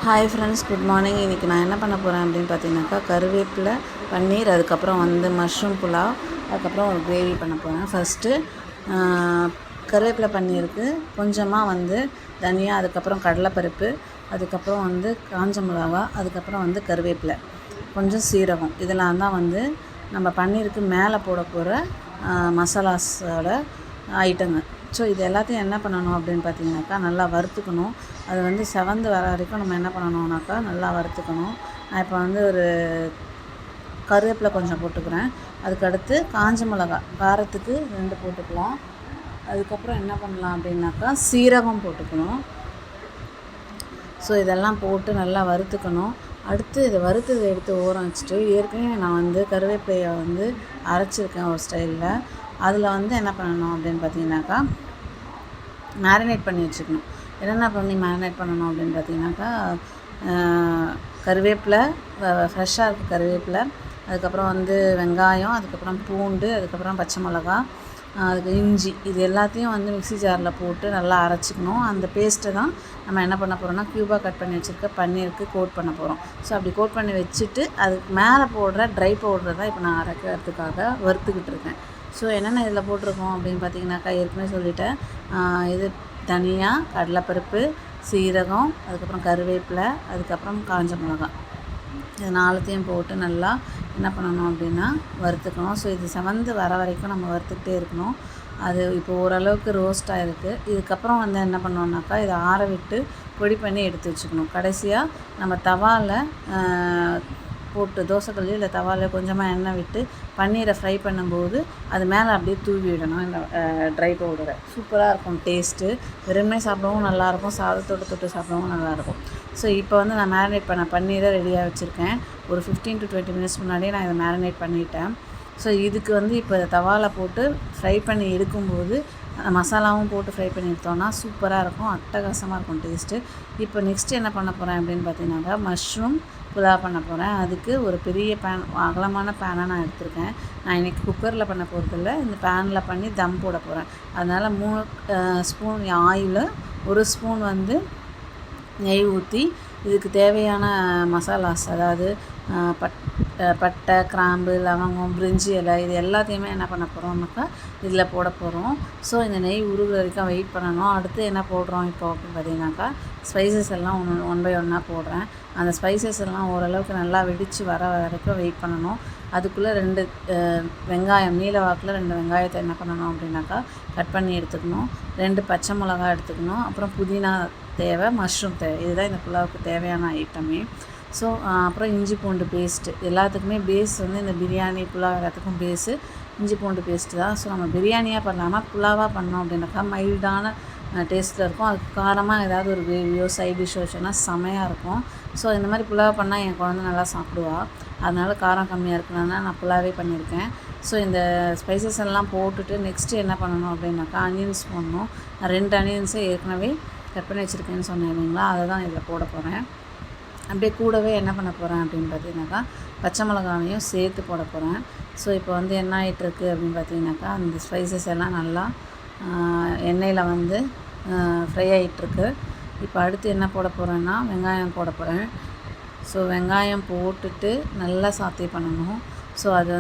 Hi friends, good morning. இன்றைக்கி நான் என்ன பண்ண போகிறேன் அப்படின்னு பார்த்தீங்கன்னாக்கா, கருவேப்பிலை, பன்னீர், அதுக்கப்புறம் மஷ்ரூம் புலாவ், அதுக்கப்புறம் ஒரு கிரேவி பண்ண போகிறேன். ஃபஸ்ட்டு கருவேப்பிலை பன்னீருக்கு கொஞ்சமாக தனியா, அதுக்கப்புறம் கடலைப்பருப்பு, அதுக்கப்புறம் காஞ்ச மிளகா, அதுக்கப்புறம் கருவேப்பிலை, கொஞ்சம் சீரகம், இதெல்லாம் தான் நம்ம பன்னீருக்கு மேலே போட போகிற மசாலாஸோட ஐட்டங்க. ஸோ இது எல்லாத்தையும் என்ன பண்ணணும் அப்படின்னு பார்த்தீங்கன்னாக்கா, நல்லா வறுத்துக்கணும். அது செவந்து வர வரைக்கும் நம்ம என்ன பண்ணணும்னாக்கா நல்லா வறுத்துக்கணும். நான் இப்போ ஒரு கருவேப்பிலை கொஞ்சம் போட்டுக்கிறேன். அதுக்கடுத்து காஞ்ச மிளகா காரத்துக்கு 2 போட்டுக்கலாம். அதுக்கப்புறம் என்ன பண்ணலாம் அப்படின்னாக்கா, சீரகம் போட்டுக்கணும். ஸோ இதெல்லாம் போட்டு நல்லா வறுத்துக்கணும். அடுத்து இதை வறுத்ததை எடுத்து ஓரம் வச்சுட்டு, ஏற்கனவே நான் கருவேப்பிலையை அரைச்சிருக்கேன் ஒரு ஸ்டைலில். அதில் என்ன பண்ணணும் அப்படின்னு பார்த்தீங்கன்னாக்கா, மேரினேட் பண்ணி வச்சுக்கணும். என்னென்ன பண்ணி மேரினேட் பண்ணணும் அப்படின்னு பார்த்தீங்கன்னாக்கா, கருவேப்பிலை, ஃப்ரெஷ்ஷாக இருக்க கருவேப்பிலை, அதுக்கப்புறம் வெங்காயம், அதுக்கப்புறம் பூண்டு, அதுக்கப்புறம் பச்சை மிளகா, அதுக்கு இஞ்சி, இது எல்லாத்தையும் மிக்ஸி ஜாரில் போட்டு நல்லா அரைச்சிக்கணும். அந்த பேஸ்ட்டை தான் நம்ம என்ன பண்ண போகிறோம்னா, க்யூபாக கட் பண்ணி வச்சுருக்க பன்னீருக்கு கோட் பண்ண போகிறோம். ஸோ அப்படி கோட் பண்ணி வச்சுட்டு, அதுக்கு மேலே போடுற ட்ரை பவுடரை தான் இப்போ நான் அரைக்கிறதுக்காக வறுத்துக்கிட்டு இருக்கேன். ஸோ என்னென்ன இதில் போட்டிருக்கோம் அப்படின்னு பார்த்தீங்கன்னாக்கா, ஏற்கனவே சொல்லிட்டேன். இது தனியா, கடலைப்பருப்பு, சீரகம், அதுக்கப்புறம் கருவேப்பிலை, அதுக்கப்புறம் காஞ்ச மிளகாய், இது 4த்தையும் போட்டு நல்லா என்ன பண்ணணும் அப்படின்னா வறுத்துக்கணும். ஸோ இது செவந்து வர வரைக்கும் நம்ம வறுத்துக்கிட்டே இருக்கணும். அது இப்போ ஓரளவுக்கு ரோஸ்ட் ஆகிருக்கு. இதுக்கப்புறம் என்ன பண்ணோம்னாக்கா, இதை ஆற விட்டு பொடி பண்ணி எடுத்து வச்சுக்கணும். கடைசியாக நம்ம தவாவில் போட்டு, தோசைக்கல்லையோ இல்லை தவாவில் கொஞ்சமாக எண்ணெய் விட்டு பன்னீரை ஃப்ரை பண்ணும்போது அது மேலே அப்படியே தூவி விடணும் இந்த ட்ரை பவுடரை. சூப்பராக இருக்கும் டேஸ்ட்டு. வெறுமே சாப்பிடவும் நல்லாயிருக்கும், சாதத்தோடு தொட்டு சாப்பிடவும் நல்லாயிருக்கும். ஸோ இப்போ நான் மேரினேட் பண்ண பன்னீரை ரெடியாக வச்சுருக்கேன். ஒரு 15 to 20 மினிட்ஸ் முன்னாடியே நான் இதை மேரினேட் பண்ணிட்டேன். ஸோ இதுக்கு இப்போ தவாவில் போட்டு ஃப்ரை பண்ணி எடுக்கும்போது மசாலாவும் போட்டு ஃப்ரை பண்ணி எடுத்தோன்னா சூப்பராக இருக்கும், அட்டகாசமாக இருக்கும் டேஸ்ட்டு. இப்போ நெக்ஸ்ட்டு என்ன பண்ண போகிறேன் அப்படின்னு பார்த்தீங்கன்னாக்கா, மஷ்ரூம் புலாவ் பண்ண போகிறேன். அதுக்கு ஒரு பெரிய பேன், அகலமான பேனை நான் எடுத்திருக்கேன். நான் இன்றைக்கி குக்கரில் பண்ண போகிறதில்ல, இந்த பேனில் பண்ணி தம் போட போகிறேன். அதனால் 3 ஸ்பூன் ஆயில், 1 ஸ்பூன் நெய் ஊற்றி, இதுக்கு தேவையான மசாலாஸ், அதாவது பட்டை, கிராம்பு, லவங்கம், பிரிஞ்சி இலை, இது எல்லாத்தையுமே என்ன பண்ண போகிறோம்னாக்கா இதில் போட போகிறோம். ஸோ இந்த நெய் உருகுற வரைக்கும் வெயிட் பண்ணணும். அடுத்து என்ன போடுறோம் இப்போ அப்படின்னு பார்த்தீங்கன்னாக்கா, ஸ்பைசஸ் எல்லாம் ஒன் பை ஒன்னாக போடுறேன். அந்த ஸ்பைசஸ் எல்லாம் ஓரளவுக்கு நல்லா வெடித்து வர வரைக்கும் வெயிட் பண்ணணும். அதுக்குள்ளே 2 வெங்காயம், நீல வாக்கில் 2 வெங்காயத்தை என்ன பண்ணணும் அப்படின்னாக்கா கட் பண்ணி எடுத்துக்கணும். 2 பச்சை மிளகா எடுத்துக்கணும். அப்புறம் புதினா தேவை, மஷ்ரூம் தேவை. இதுதான் இந்த புலாவுக்கு தேவையான ஐட்டமே. ஸோ அப்புறம் இஞ்சி பூண்டு பேஸ்ட்டு, எல்லாத்துக்குமே பேஸ் இந்த பிரியாணி புலாவ் எல்லாத்துக்கும் பேஸு இஞ்சி பூண்டு பேஸ்ட்டு தான். ஸோ நம்ம பிரியாணியாக பண்ணாமல் புலாவாக பண்ணோம் அப்படின்னாக்கா மைல்டான டேஸ்ட்டில் இருக்கும். அதுக்கு காரமாக ஏதாவது ஒரு கிரேவியோ சைட் டிஷ்ஷோ வச்சோன்னா செமையாக இருக்கும். ஸோ இந்த மாதிரி புலாவ் பண்ணால் என் குழந்தை நல்லா சாப்பிடுவா. அதனால் காரம் கம்மியாக இருக்கிறதுனால நான் புலாவே பண்ணியிருக்கேன். ஸோ இந்த ஸ்பைசஸ் எல்லாம் போட்டுட்டு நெக்ஸ்ட்டு என்ன பண்ணணும் அப்படின்னாக்கா, அனியன்ஸ் போடணும். நான் 2 அனியன்ஸை ஏற்கனவே கட் பண்ணி வச்சுருக்கேன்னு சொன்னேன் இல்லைங்களா, அதை தான் இதில் போட போகிறேன். அப்படியே கூடவே என்ன பண்ண போகிறேன் அப்படின்னு பார்த்தீங்கன்னாக்கா, பச்சை மிளகாவையும் சேர்த்து போட போகிறேன். ஸோ இப்போ என்ன ஆகிட்டுருக்கு அப்படின்னு பார்த்தீங்கன்னாக்கா, அந்த ஸ்பைசஸ் எல்லாம் நல்லா எண்ணெயில் ஃப்ரை ஆகிட்டுருக்கு. இப்போ அடுத்து என்ன போட போகிறேன்னா, வெங்காயம் போட போகிறேன். ஸோ வெங்காயம் போட்டுட்டு நல்லா சாத்தே பண்ணணும். ஸோ அது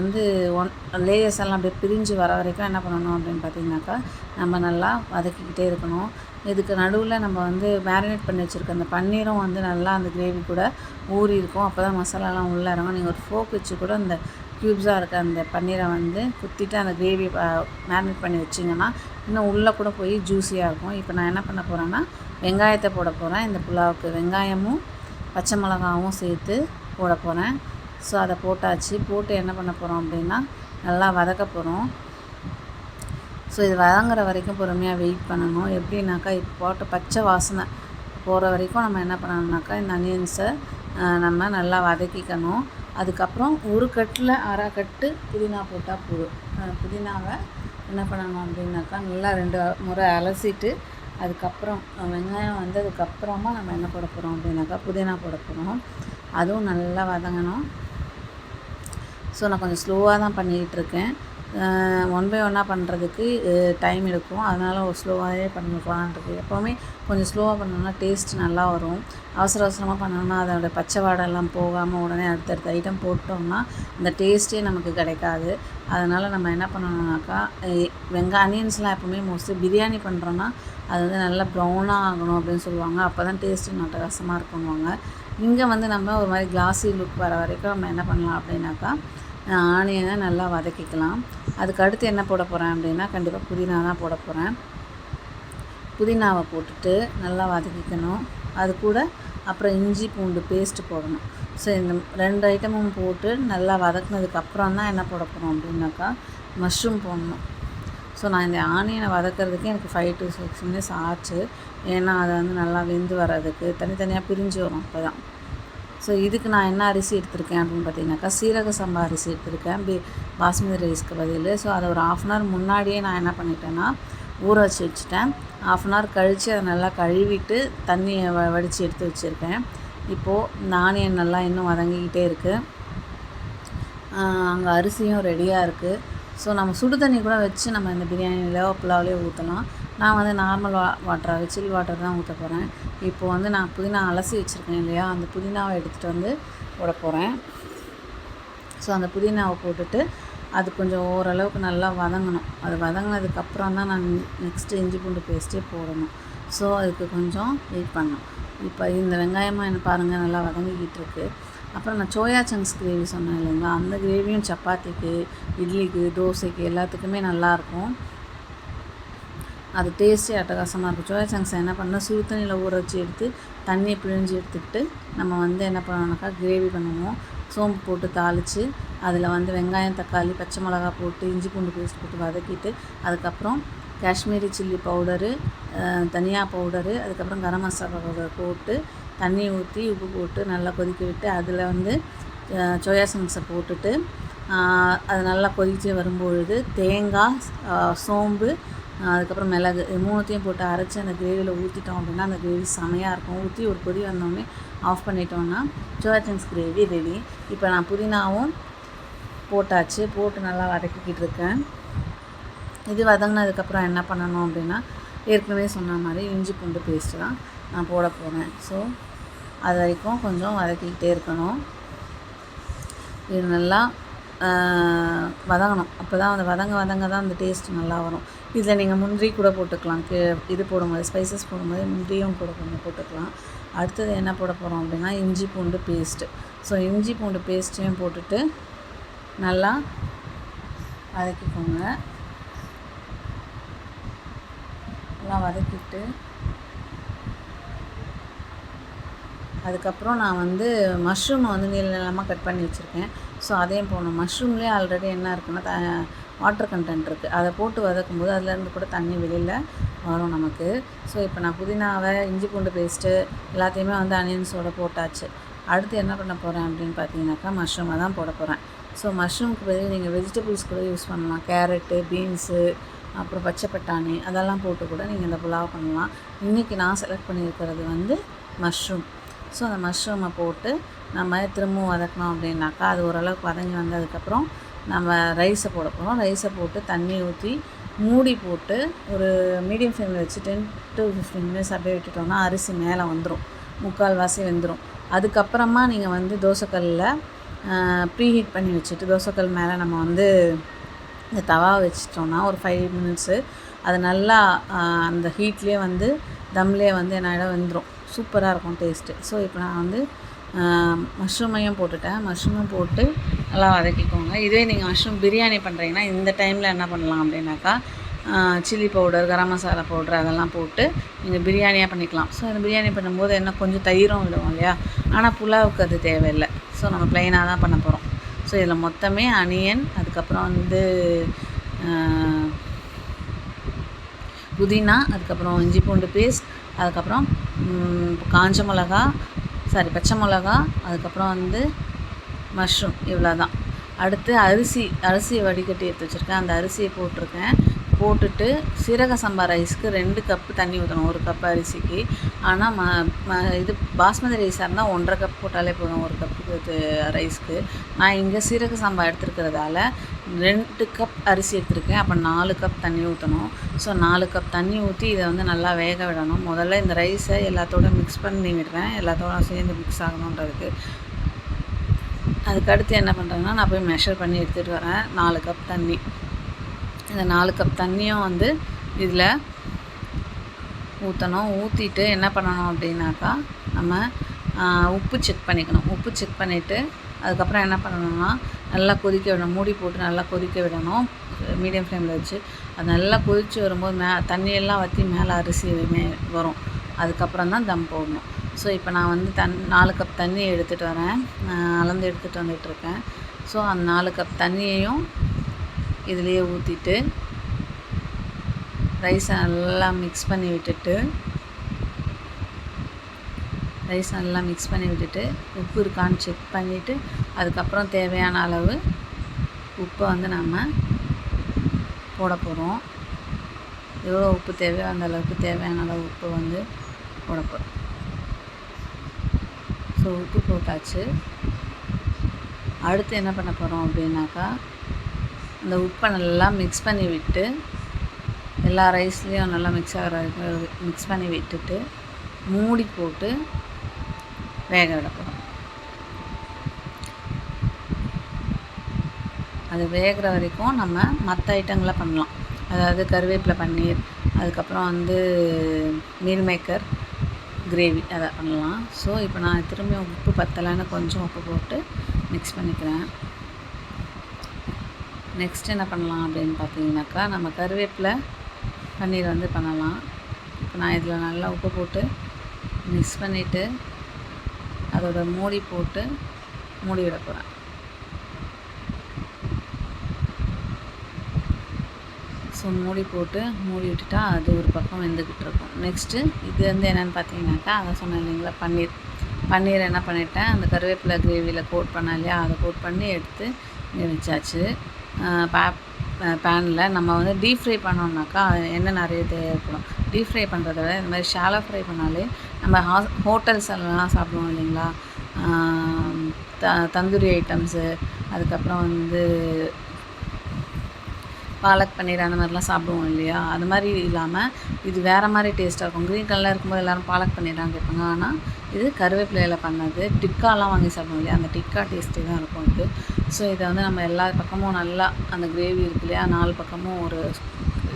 லேயர்ஸ் எல்லாம் அப்படியே பிரிஞ்சு வர வரைக்கும் என்ன பண்ணணும் அப்படின்னு பார்த்தீங்கன்னாக்கா, நம்ம நல்லா வதக்கிக்கிட்டே இருக்கணும். இதுக்கு நடுவில் நம்ம மேரினேட் பண்ணி வச்சுருக்க அந்த பன்னீரும் நல்லா அந்த கிரேவி கூட ஊறி இருக்கும். அப்போ தான் மசாலாலாம் உள்ளே இறங்கும். நீங்கள் ஒரு ஃபோக் வச்சு கூட அந்த க்யூப்ஸாக இருக்க அந்த பன்னீரை குத்திட்டு அந்த கிரேவி மேரினேட் பண்ணி வச்சிங்கன்னா இன்னும் உள்ளே கூட போய் ஜூஸியாக இருக்கும். இப்போ நான் என்ன பண்ண போகிறேன்னா, வெங்காயத்தை போட போகிறேன். இந்த புலாவுக்கு வெங்காயமும் பச்சை மிளகாவும் சேர்த்து போட போகிறேன். ஸோ அதை போட்டாச்சு. போட்டு என்ன பண்ண போகிறோம் அப்படின்னா, நல்லா வதக்க போகிறோம். ஸோ இது வதங்குற வரைக்கும் பொறுமையாக வெயிட் பண்ணணும். எப்படின்னாக்கா, இப்போ போட்ட பச்சை வாசனை போகிற வரைக்கும் நம்ம என்ன பண்ணணும்னாக்கா, இந்த அனியன்ஸை நம்ம நல்லா வதக்கிக்கணும். அதுக்கப்புறம் ஒரு கட்டில் அரை கட்டு புதினா போட்டால் போதும். புதினாவை என்ன பண்ணணும் அப்படின்னாக்கா, நல்லா 2 முறை அலசிட்டு, அதுக்கப்புறம் வெங்காயம் வந்ததுக்கப்புறமா நம்ம என்ன போட போகிறோம் அப்படின்னாக்கா, புதினா போட போகிறோம். அதுவும் நல்லா வதங்கணும். ஸோ நான் கொஞ்சம் ஸ்லோவாக தான் பண்ணிக்கிட்டு இருக்கேன். ஒன் பை ஒன்னாக பண்ணுறதுக்கு டைம் எடுக்கும். அதனால் ஸ்லோவாகவே பண்ணிக்கலான்றது. எப்போவுமே கொஞ்சம் ஸ்லோவாக பண்ணோம்னா டேஸ்ட் நல்லா வரும். அவசரமாக பண்ணோம்னா அதோட பச்சை வாடெல்லாம் போகாமல் உடனே அடுத்தடுத்த ஐட்டம் போட்டோம்னா அந்த டேஸ்ட்டே நமக்கு கிடைக்காது. அதனால் நம்ம என்ன பண்ணணும்னாக்கா, ஆனியன்ஸ்லாம் எப்போவுமே மோஸ்ட்லி பிரியாணி பண்ணுறோன்னா அது வந்து நல்லா ப்ரௌனாக ஆகணும் அப்படின்னு சொல்லுவாங்க. அப்போ தான் டேஸ்ட்டு அட்டகாசமாக இருக்குன்னுவாங்க. இங்கே வந்து நம்ம ஒரு மாதிரி கிளாஸி லுக் வர வரைக்கும் நம்ம என்ன பண்ணலாம் அப்படின்னாக்கா, ஆனியனை நல்லா வதக்கிக்கலாம். அதுக்கு அடுத்து என்ன போட போகிறேன் அப்படின்னா, கண்டிப்பாக புதினா தான் போட போகிறேன். புதினாவை போட்டுட்டு நல்லா வதக்கிக்கணும். அது கூட அப்புறம் இஞ்சி பூண்டு பேஸ்ட்டு போடணும். ஸோ இந்த 2 ஐட்டமும் போட்டு நல்லா வதக்குனதுக்கப்புறம் தான் என்ன போட போகிறோம் அப்படின்னாக்கா, மஷ்ரூம் போடணும். ஸோ நான் இந்த ஆனியனை வதக்கிறதுக்கு எனக்கு 5 to 6 minutes ஆச்சு. ஏன்னா அதை வந்து நல்லா வெந்து வர்றதுக்கு தனித்தனியாக பிரிஞ்சு வரும் அப்போ தான். ஸோ இதுக்கு நான் என்ன அரிசி எடுத்திருக்கேன் அப்படின்னு பார்த்தீங்கன்னாக்கா, சீரக சம்பா அரிசி எடுத்திருக்கேன் பாஸ்மதி ரைஸ்க்கு பதில். ஸோ அதை ஒரு 1/2 hour முன்னாடியே நான் என்ன பண்ணிட்டேன்னா ஊற வச்சுட்டேன். 1/2 hour கழித்து அதை நல்லா கழுவிட்டு தண்ணியை வடித்து எடுத்து வச்சுருக்கேன். இப்போது இந்த ஆனியன் நல்லா இன்னும் வதங்கிக்கிட்டே இருக்குது. அங்கே அரிசியும் ரெடியாக இருக்குது. ஸோ நம்ம சுடு தண்ணி கூட வச்சு நம்ம இந்த பிரியாணியிலையோ புலாவ்லையோ ஊற்றலாம். நான் வந்து நார்மல் வாட்டராக சில் வாட்டர் தான் ஊற்ற போகிறேன். இப்போது வந்து நான் புதினா அலசி வச்சுருக்கேன் இல்லையா, அந்த புதினாவை எடுத்துகிட்டு வந்து போட போகிறேன். ஸோ அந்த புதினாவை போட்டுட்டு அது கொஞ்சம் ஓரளவுக்கு நல்லா வதங்கணும். அது வதங்கினதுக்கப்புறம் தான் நான் நெக்ஸ்ட்டு இஞ்சி பூண்டு பேஸ்ட்டே போடணும். ஸோ அதுக்கு கொஞ்சம் வெயிட் பண்ணணும். இப்போ இந்த வெங்காயமாக என்ன பாருங்கள் நல்லா வதங்கிக்கிட்டு இருக்குது. அப்புறம் நான் சோயா சங்க்ஸ் கிரேவி சொன்னேன் இல்லைங்களா, அந்த கிரேவியும் சப்பாத்திக்கு, இட்லிக்கு, தோசைக்கு எல்லாத்துக்குமே நல்லாயிருக்கும். அது டேஸ்ட்டே அட்டகாசமாக இருக்கும். சோயா சங்க்ஸை என்ன பண்ணால் சுடு தண்ணியில் ஊற வச்சு எடுத்து தண்ணியை பிழிஞ்சு எடுத்துக்கிட்டு நம்ம வந்து என்ன பண்ணணும்னாக்கா கிரேவி பண்ணுவோம். சோம்பு போட்டு தாளித்து அதில் வந்து வெங்காயம், தக்காளி, பச்சை மிளகா போட்டு இஞ்சி பூண்டு பேஸ்ட் போட்டு வதக்கிட்டு அதுக்கப்புறம் காஷ்மீரி சில்லி பவுடரு, தனியா பவுடரு, அதுக்கப்புறம் கரம் மசாலா பவுடர் போட்டு தண்ணி ஊற்றி உப்பு போட்டு நல்லா கொதிக்க விட்டு அதில் வந்து சோயா சங்க்ஸை போட்டுட்டு அது நல்லா கொதித்து வரும்பொழுது தேங்காய், சோம்பு, அதுக்கப்புறம் மிளகு இது 3த்தையும் போட்டு அரைச்சி அந்த கிரேவியில் ஊற்றிட்டோம் அப்படின்னா அந்த கிரேவி செமையாக இருக்கும். ஊற்றி ஒரு கொதி வந்தோடனே ஆஃப் பண்ணிட்டோம்னா சோயா சங்க்ஸ் கிரேவி ரெடி. இப்போ நான் புதினாவும் போட்டாச்சு, போட்டு நல்லா வதக்கிக்கிட்டு இருக்கேன். இது வதங்கினதுக்கப்புறம் என்ன பண்ணணும் அப்படின்னா, ஏற்கனவே சொன்ன மாதிரி இஞ்சி பூண்டு பேஸ்ட்டு தான் நான் போட போகிறேன். ஸோ அது வரைக்கும் கொஞ்சம் வதக்கிக்கிட்டே இருக்கணும். இது நல்லா வதங்கணும். அப்போ தான் அந்த வதங்க தான் அந்த டேஸ்ட் நல்லா வரும். இதில் நீங்கள் முந்திரி கூட போட்டுக்கலாம். இது போடும்போது ஸ்பைசஸ் போடும்போது முந்திரியும் கூட கொஞ்சம் போட்டுக்கலாம். அடுத்தது என்ன போட போகிறோம் அப்படின்னா இஞ்சி பூண்டு பேஸ்ட்டு. ஸோ இஞ்சி பூண்டு பேஸ்ட்டையும் போட்டுட்டு நல்லா வதக்கிக்கோங்க. நல்லா வதக்கிட்டு அதுக்கப்புறம் நான் வந்து மஷ்ரூமை வந்து நீளமாக கட் பண்ணி வச்சுருக்கேன். ஸோ அதையும் போடணும். மஷ்ரூம்லேயே ஆல்ரெடி என்ன இருக்குன்னா வாட்டர் கண்டென்ட் இருக்குது. அதை போட்டு வதக்கும்போது அதுலேருந்து கூட தண்ணி வெளியில் வரும் நமக்கு. ஸோ இப்போ நான் புதினாவை, இஞ்சி பூண்டு பேஸ்ட்டு எல்லாத்தையுமே வந்து ஆனியன்ஸோடு போட்டாச்சு. அடுத்து என்ன பண்ண போகிறேன் அப்படின்னு பார்த்தீங்கன்னாக்கா மஷ்ரூமை தான் போட போகிறேன். ஸோ மஷ்ரூமுக்கு பதில் நீங்கள் வெஜிடபிள்ஸ் கூட யூஸ் பண்ணலாம். கேரட்டு, பீன்ஸு, அப்புறம் பச்சை பட்டாணி அதெல்லாம் போட்டு கூட நீங்கள் இந்த புலாவ் பண்ணலாம். இன்றைக்கி நான் செலக்ட் பண்ணியிருக்கிறது வந்து மஷ்ரூம். ஸோ அந்த மஷ்ரூமை போட்டு நம்ம திரும்பவும் வதக்கணும் அப்படின்னாக்கா அது ஓரளவுக்கு வதங்கி வந்ததுக்கப்புறம் நம்ம ரைஸை போட போகிறோம். ரைஸை போட்டு தண்ணி ஊற்றி மூடி போட்டு ஒரு மீடியம் ஃப்ளேமில் வச்சு 10 to 15 minutes அப்படியே விட்டுட்டோம்னா அரிசி மேலே வந்துடும், 3/4 வெந்துடும். அதுக்கப்புறமா நீங்கள் வந்து தோசைக்கல்லில் ப்ரீஹீட் பண்ணி வச்சுட்டு தோசைக்கல் மேலே நம்ம வந்து இந்த தவா வச்சிட்டோம்னா ஒரு 5 minutes அது நல்லா அந்த ஹீட்லேயே வந்து தம்லேயே வந்து என்ன வெந்துடும். சூப்பராக இருக்கும் டேஸ்ட்டு. ஸோ இப்போ நான் வந்து மஷ்ரூமையும் போட்டுட்டேன். மஷ்ரூமும் போட்டு நல்லா வதக்கிக்கோங்க. இதுவே நீங்கள் மஷ்ரூம் பிரியாணி பண்ணுறீங்கன்னா இந்த டைமில் என்ன பண்ணலாம் அப்படின்னாக்கா chilli powder, garam masala powder அதெல்லாம் போட்டு நீங்கள் பிரியாணியாக பண்ணிக்கலாம். ஸோ இந்த பிரியாணி பண்ணும்போது என்ன கொஞ்சம் தயிரும் விடுவோம் இல்லையா, ஆனால் புலாவுக்கு அது தேவையில்லை. ஸோ நம்ம ப்ளைனாக தான் பண்ண போகிறோம். ஸோ இதில் மொத்தமே அனியன், அதுக்கப்புறம் வந்து புதினா, அதுக்கப்புறம் இஞ்சி பூண்டு பேஸ்ட், அதுக்கப்புறம் காஞ்ச மிளகா, பச்சை மிளகா, அதுக்கப்புறம் வந்து மஷ்ரூம், இவ்வளோ தான். அடுத்து அரிசியை வடிகட்டி எடுத்து வச்சுருக்கேன். அந்த அரிசியை போட்டிருக்கேன். போட்டுட்டு சீரக சம்பா ரைஸ்க்கு 2 கப்பு தண்ணி ஊற்றணும், 1 கப் அரிசிக்கு. ஆனால் இது பாஸ்மதி ரைஸாக இருந்தால் 1.5 கப் போட்டாலே போதும் 1 கப்புக்கு ரைஸ்க்கு. நான் இங்கே சீரக சம்பா எடுத்துருக்கிறதால 2 கப் அரிசி எடுத்துருக்கேன். அப்போ 4 கப் தண்ணி ஊற்றணும். ஸோ 4 கப் தண்ணி ஊற்றி இதை வந்து நல்லா வேக விடணும். முதல்ல இந்த ரைஸை எல்லாத்தோட மிக்ஸ் பண்ணி விடுறேன், எல்லாத்தோட சேர்ந்து மிக்ஸ் ஆகணுன்றதுக்கு. அதுக்கடுத்து என்ன பண்ணுறேன்னா, நான் போய் மெஷர் பண்ணி எடுத்துகிட்டு வரேன் 4 கப் தண்ணி. இந்த 4 கப் தண்ணியும் வந்து இதில் ஊற்றணும். ஊற்றிட்டு என்ன பண்ணணும் அப்படின்னாக்கா, நம்ம உப்பு செக் பண்ணிக்கணும். உப்பு செக் பண்ணிவிட்டு அதுக்கப்புறம் என்ன பண்ணணும்னா, நல்லா கொதிக்க விடணும். மூடி போட்டு நல்லா கொதிக்க விடணும் மீடியம் ஃப்ளேமில் வச்சு. அது நல்லா கொதித்து வரும்போது தண்ணியெல்லாம் வற்றி மேலே அரிசி வரும். அதுக்கப்புறம் தான் தம் போடணும். ஸோ இப்போ நான் வந்து 4 கப் தண்ணி எடுத்துகிட்டு வரேன், அளந்து எடுத்துகிட்டு வந்துட்டுருக்கேன். ஸோ அந்த 4 கப் தண்ணியையும் இதிலையே ஊற்றிட்டு ரைஸை நல்லா மிக்ஸ் பண்ணி விட்டுட்டு உப்பு இருக்கான்னு செக் பண்ணிவிட்டு அதுக்கப்புறம் தேவையான அளவு உப்பை வந்து நம்ம போட போகிறோம். எவ்வளோ உப்பு தேவையோ அந்த அளவுக்கு தேவையான அளவு உப்பு வந்து போட போகிறோம். ஸோ உப்பு போட்டாச்சு. அடுத்து என்ன பண்ண போகிறோம் அப்படின்னாக்கா, அந்த உப்பை நல்லா மிக்ஸ் பண்ணி விட்டு எல்லா ரைஸ்லேயும் நல்லா மிக்ஸ் ஆகிற வரைக்கும் மிக்ஸ் பண்ணி விட்டுட்டு மூடி போட்டு வேக விட போகிறோம். அது வேகிற வரைக்கும் நம்ம மற்ற ஐட்டங்களை பண்ணலாம். அதாவது கருவேப்பிலை பன்னீர், அதுக்கப்புறம் வந்து மீல் மேக்கர் கிரேவி அதை பண்ணலாம். ஸோ இப்போ நான் திரும்பி உப்பு பத்தலைன்னு கொஞ்சம் உப்பு போட்டு மிக்ஸ் பண்ணிக்கிறேன். நெக்ஸ்ட் என்ன பண்ணலாம் அப்படின்னு பார்த்தீங்கன்னாக்கா, நம்ம கருவேப்பிலை பன்னீர் வந்து பண்ணலாம். இப்போ நான் இதில் நல்லா உப்பு போட்டு மிக்ஸ் பண்ணிவிட்டு அதோட மூடி போட்டு மூடி விட போகிறேன். ஸோ மூடி போட்டு மூடி விட்டுட்டா அது ஒரு பக்கம் வெந்துக்கிட்டு இருக்கும். நெக்ஸ்ட்டு இது வந்து என்னென்னு பார்த்தீங்கன்னாக்கா, அதை சொன்னேன் இல்லைங்களா, பன்னீர் என்ன பண்ணிட்டேன், அந்த கருவேப்பிலை கிரேவியில் கோட் பண்ணேன் இல்லையா, அதை கோட் பண்ணி எடுத்து இங்கே வச்சாச்சு. பேனில் நம்ம வந்து டீப் ஃப்ரை பண்ணோம்னாக்கா எண்ணெய் நிறைய தேவைப்படும். டீப் ஃப்ரை பண்ணுறத விட இந்த மாதிரி ஷாலோ ஃப்ரை பண்ணாலே நம்ம ஹோட்டல்ஸ் எல்லாம் சாப்பிடுவோம் இல்லைங்களா, தந்தூரி ஐட்டம்ஸு, அதுக்கப்புறம் வந்து பாலக் பன்னீர் அந்த மாதிரிலாம் சாப்பிடுவோம் இல்லையா, அது மாதிரி இல்லாமல் இது வேறு மாதிரி டேஸ்ட்டாக இருக்கும். க்ரீன் கலரில் இருக்கும்போது எல்லோரும் பாலக் பன்னீர்லாம் கேட்பாங்க. ஆனால் இது கருவேப்பிலையில் பண்ணது. டிக்காலாம் வாங்கி சாப்பிடுவோம் இல்லையா, அந்த டிக்கா டேஸ்ட்டே தான் இருக்கும் இது. ஸோ இதை வந்து நம்ம எல்லா பக்கமும் நல்லா அந்த கிரேவி இருக்கு இல்லையா, 4 பக்கமும் ஒரு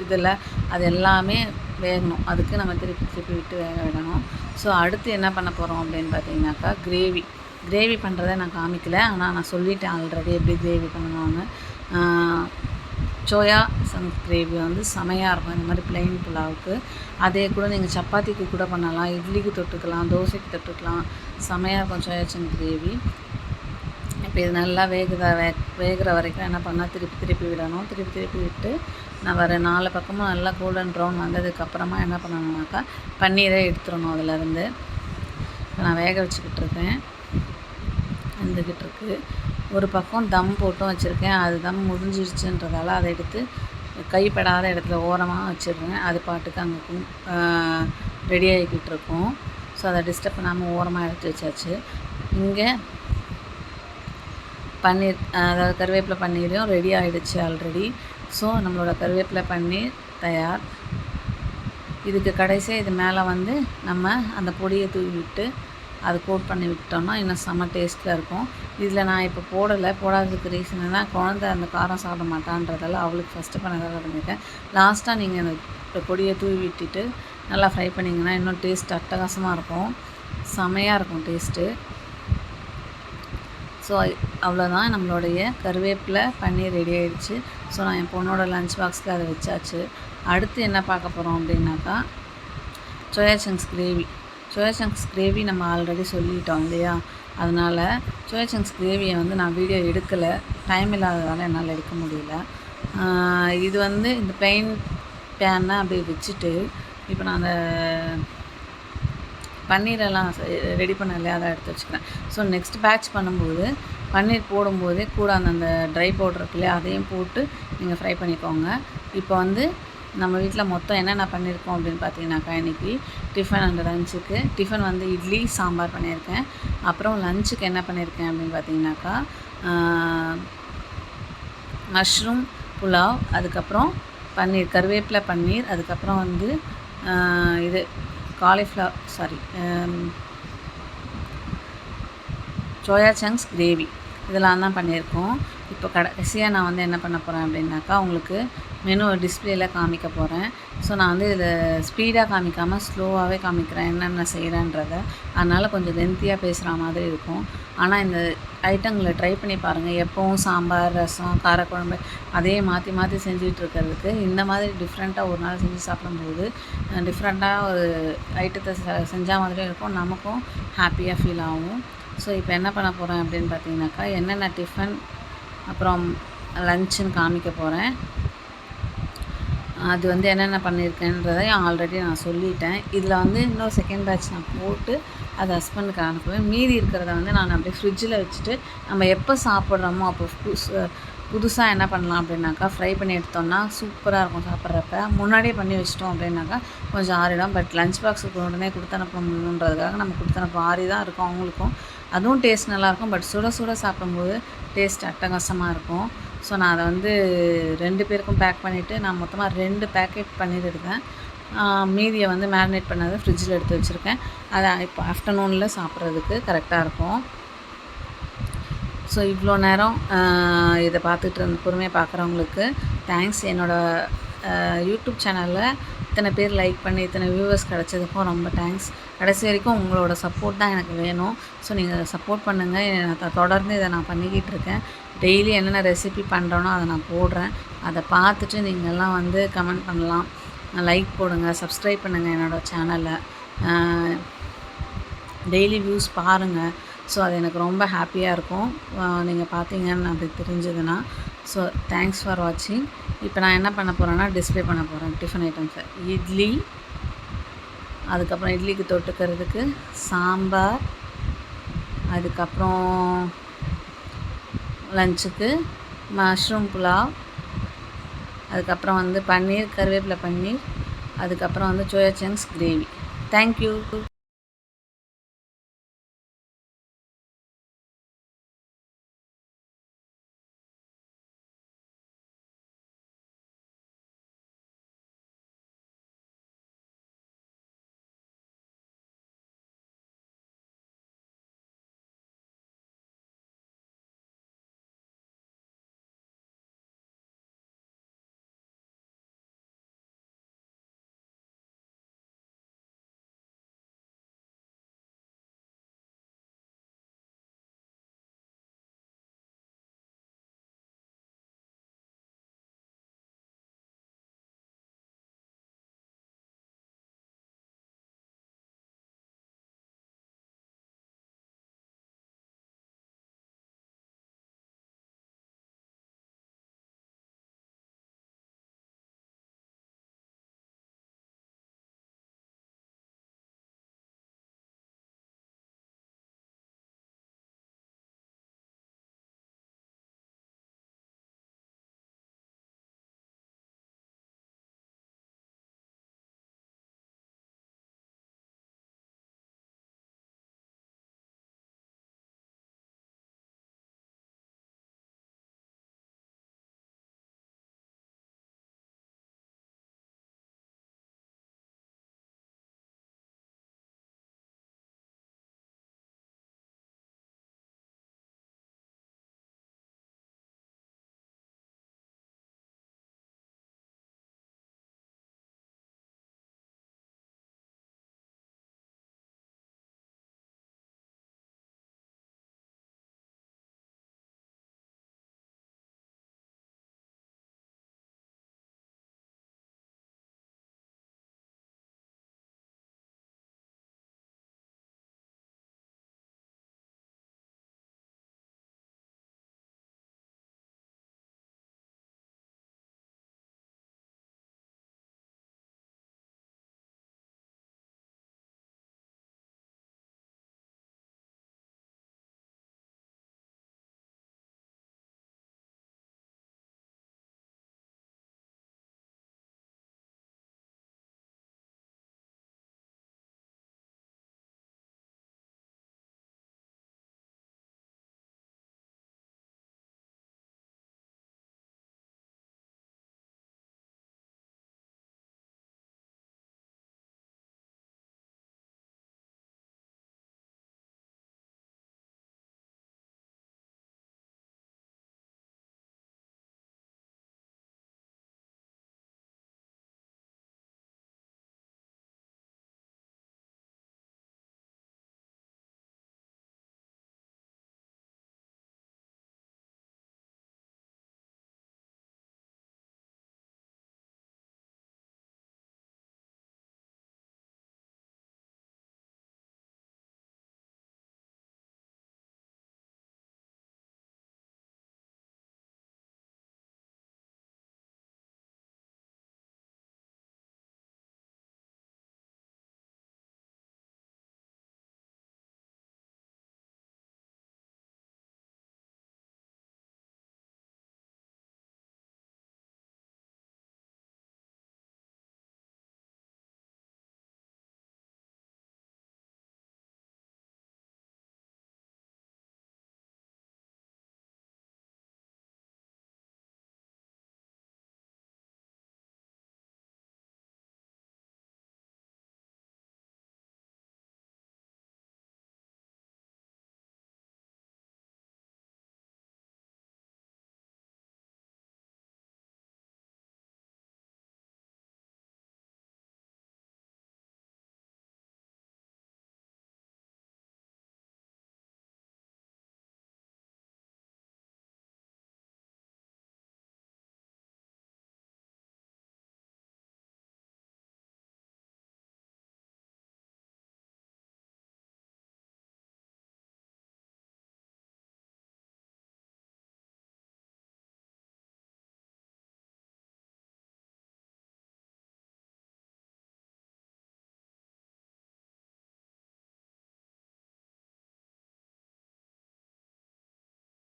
இதில் அது எல்லாமே வேகணும். அதுக்கு நம்ம திருப்பி விட்டு வேக விடணும். ஸோ அடுத்து என்ன பண்ண போகிறோம் அப்படின்னு பார்த்தீங்கன்னாக்கா, கிரேவி பண்ணுறதை நான் காமிக்கலை, ஆனால் நான் சொல்லிட்டேன் ஆல்ரெடி எப்படி கிரேவி பண்ணணும்னு. சோயா சங்ஸ் கிரேவி வந்து செமையாக இருக்கும். இந்த மாதிரி பிளெயின் புலாவுக்கு அதே கூட நீங்கள் சப்பாத்திக்கு கூட பண்ணலாம், இட்லிக்கு தொட்டுக்கலாம், தோசைக்கு தொட்டுக்கலாம். செமையாக இருக்கும் சோயா சங்ஸ் கிரேவி. இப்போ இது நல்லா வேகிற வரைக்கும் என்ன பண்ணால் திருப்பி விடணும். திருப்பி விட்டு நான் வர 4 பக்கமும் நல்லா கோல்டன் ப்ரௌன் வந்ததுக்கப்புறமா என்ன பண்ணணுன்னாக்கா, பன்னீரை எடுத்துடணும் அதிலேருந்து. இப்போ நான் வேக வச்சுக்கிட்டு இருக்கேன், வந்துக்கிட்டு இருக்கு. ஒரு பக்கம் தம் போட்டும் வச்சுருக்கேன். அது தம் முடிஞ்சிருச்சுன்றதால அதை எடுத்து கைப்படாத இடத்துல ஓரமாக வச்சிடுறேன். அது பாட்டுக்கு அங்கே ரெடி ஆகிக்கிட்டு இருக்கும். ஸோ அதை டிஸ்டர்ப் பண்ணாமல் ஓரமாக எடுத்து வச்சாச்சு. இங்கே பன்னீர், அதாவது கருவேப்பிலை பன்னீரும் ரெடி ஆகிடுச்சு ஆல்ரெடி. ஸோ நம்மளோட கருவேப்பிலை பன்னீர் தயார். இதுக்கு கடைசியாக இது மேலே வந்து நம்ம அந்த பொடியை தூவி விட்டு அதை கோட் பண்ணி விட்டோம்னா இன்னும் செம்ம டேஸ்ட்டில் இருக்கும். இதில் நான் இப்போ போடாததுக்கு ரீசன் என்ன, குழந்தை அந்த காரம் சாப்பிட மாட்டான்றதால அவளுக்கு ஃபஸ்ட்டு பண்ணதாக பண்ணியிருக்கேன். லாஸ்ட்டாக நீங்கள் அந்த பொடியை தூவி விட்டுட்டு நல்லா ஃப்ரை பண்ணிங்கன்னா இன்னும் டேஸ்ட் அட்டகாசமாக இருக்கும், செமையாக இருக்கும் டேஸ்ட்டு. ஸோ அவ்வளோதான், நம்மளுடைய கருவேப்பிலை பன்னீர் ரெடி ஆகிடுச்சு. ஸோ நான் என் பொண்ணோட லஞ்ச் பாக்ஸில் அதை வச்சாச்சு. அடுத்து என்ன பார்க்க போகிறோம் அப்படின்னாக்கா, சோயா சங்க்ஸ் கிரேவி நம்ம ஆல்ரெடி சொல்லிட்டோம் இல்லையா, அதனால் சோயா சங்க்ஸ் கிரேவியை வந்து நான் வீடியோ எடுக்கலை, டைம் இல்லாததால் என்னால் எடுக்க முடியல. இது வந்து இந்த பேனை அப்படியே வச்சுட்டு இப்போ நான் அந்த பன்னீரெல்லாம் ரெடி பண்ண இல்லையா, அதை எடுத்து வச்சுக்கிறேன். ஸோ நெக்ஸ்ட் பேட்ச் பண்ணும்போது பன்னீர் போடும்போதே கூட அந்த ட்ரை பவுடர் இருக்கு இல்லையா, அதையும் போட்டு நீங்கள் ஃப்ரை பண்ணிக்கோங்க. இப்போ வந்து நம்ம வீட்டில் மொத்தம் என்னென்ன பண்ணியிருக்கோம் அப்படின்னு பார்த்தீங்கன்னாக்கா இன்றைக்கி டிஃபன் அண்ட் லஞ்சுக்கு டிஃபன் வந்து இட்லி சாம்பார் பண்ணியிருக்கேன். அப்புறம் லஞ்சுக்கு என்ன பண்ணியிருக்கேன் அப்படின்னு பார்த்தீங்கன்னாக்கா மஷ்ரூம் புலாவ், அதுக்கப்புறம் பன்னீர், கருவேப்பிலை பன்னீர், அதுக்கப்புறம் வந்து இது சோயா சங்க்ஸ் கிரேவி இதெல்லாம் தான் பண்ணியிருக்கோம். இப்போ கடைசியாக நான் வந்து என்ன பண்ண போகிறேன் அப்படின்னாக்கா உங்களுக்கு மெனு டிஸ்பிளேல காமிக்க போகிறேன். ஸோ நான் வந்து இதில் ஸ்பீடாக காமிக்காமல் ஸ்லோவாகவே காமிக்கிறேன் என்னென்ன செய்கிறேன்றத. அதனால் கொஞ்சம் லென்த்தியாக பேசுகிற மாதிரி இருக்கும். ஆனால் இந்த ஐட்டங்களை ட்ரை பண்ணி பாருங்கள். எப்போவும் சாம்பார், ரசம், காரக்குழம்பு அதே மாற்றி மாற்றி செஞ்சுட்டு இருக்கிறதுக்கு இந்த மாதிரி டிஃப்ரெண்ட்டாக ஒரு நாள் செஞ்சு சாப்பிடும்போது டிஃப்ரெண்ட்டாக ஒரு ஐட்டத்தை செஞ்சால் மாதிரியும் இருக்கும், நமக்கும் ஹாப்பியாக ஃபீல் ஆகும். ஸோ இப்போ என்ன பண்ண போகிறேன் அப்படின்னு பார்த்தீங்கன்னாக்கா என்னென்ன டிஃபன் அப்புறம் லஞ்சுன்னு காமிக்க போகிறேன். அது வந்து என்னென்ன பண்ணியிருக்கேன்றதை ஆல்ரெடி நான் சொல்லிட்டேன். இதில் வந்து இன்னொரு செகண்ட் பேட்ச் நான் போட்டு அது ஹஸ்பண்டுக்கு அனுப்புவேன். மீதி இருக்கிறத வந்து நான் அப்படியே ஃப்ரிட்ஜில் வச்சுட்டு நம்ம எப்போ சாப்பிட்றோமோ அப்போ புதுசாக என்ன பண்ணலாம் அப்படின்னாக்கா ஃப்ரை பண்ணி எடுத்தோம்னா சூப்பராக இருக்கும் சாப்பிட்றப்ப. முன்னாடியே பண்ணி வச்சிட்டோம் அப்படின்னாக்கா கொஞ்சம் ஆறிடும். பட் லஞ்ச் பாக்ஸுக்கு உடனே கொடுத்து அனுப்ப முடியுன்றதுக்காக நம்ம கொடுத்து அனுப்ப ஆறி தான் இருக்கும் அவங்களுக்கும். அதுவும் டேஸ்ட் நல்லாயிருக்கும். பட் சுட சுட சாப்பிடும்போது டேஸ்ட் அட்டகாசமாக இருக்கும். ஸோ நான் அதை வந்து 2 பேருக்கும் பேக் பண்ணிவிட்டு நான் மொத்தமாக 2 பேக்கெட் பன்னீர் எடுத்தேன். மீதியை வந்து மேரினேட் பண்ணதை ஃப்ரிட்ஜில் எடுத்து வச்சுருக்கேன். அதை இப்போ ஆஃப்டர்நூனில் சாப்பிட்றதுக்கு கரெக்டாக இருக்கும். ஸோ இவ்வளோ நேரம் இதை பார்த்துட்டு இருந்த பொறுமையாக பார்க்குறவங்களுக்கு தேங்க்ஸ். என்னோடய யூடியூப் சேனலில் இத்தனை பேர் லைக் பண்ணி இத்தனை வியூவர்ஸ் கிடச்சதுக்கும் ரொம்ப தேங்க்ஸ். கடைசி வரைக்கும் உங்களோட சப்போர்ட் தான் எனக்கு வேணும். ஸோ நீங்கள் சப்போர்ட் பண்ணுங்கள். தொடர்ந்து இதை நான் பண்ணிக்கிட்டு இருக்கேன். டெய்லி என்னென்ன ரெசிபி பண்ணுறேனோ அதை நான் போடுறேன். அதை பார்த்துட்டு நீங்கள்லாம் வந்து கமெண்ட் பண்ணலாம், லைக் போடுங்க, சப்ஸ்கிரைப் பண்ணுங்கள் என்னோடய சேனலை. டெய்லி வியூஸ் பாருங்கள். ஸோ அது எனக்கு ரொம்ப ஹாப்பியாக இருக்கும் நீங்கள் பார்த்தீங்கன்னு அப்படி தெரிஞ்சதுன்னா. ஸோ தேங்க்ஸ் ஃபார் வாட்சிங். இப்போ நான் என்ன பண்ண போகிறேன்னா டிஸ்பிளே பண்ண போகிறேன் டிஃபன் ஐட்டம்ஸை. இட்லி, அதுக்கப்புறம் இட்லிக்கு தொட்டுக்கிறதுக்கு சாம்பார், அதுக்கப்புறம் லஞ்சுக்கு மஷ்ரூம் புலாவ், அதுக்கப்புறம் வந்து பன்னீர், கருவேப்பிலை பன்னீர், அதுக்கப்புறம் வந்து சோயா சங்க்ஸ் கிரேவி. தேங்க்யூ.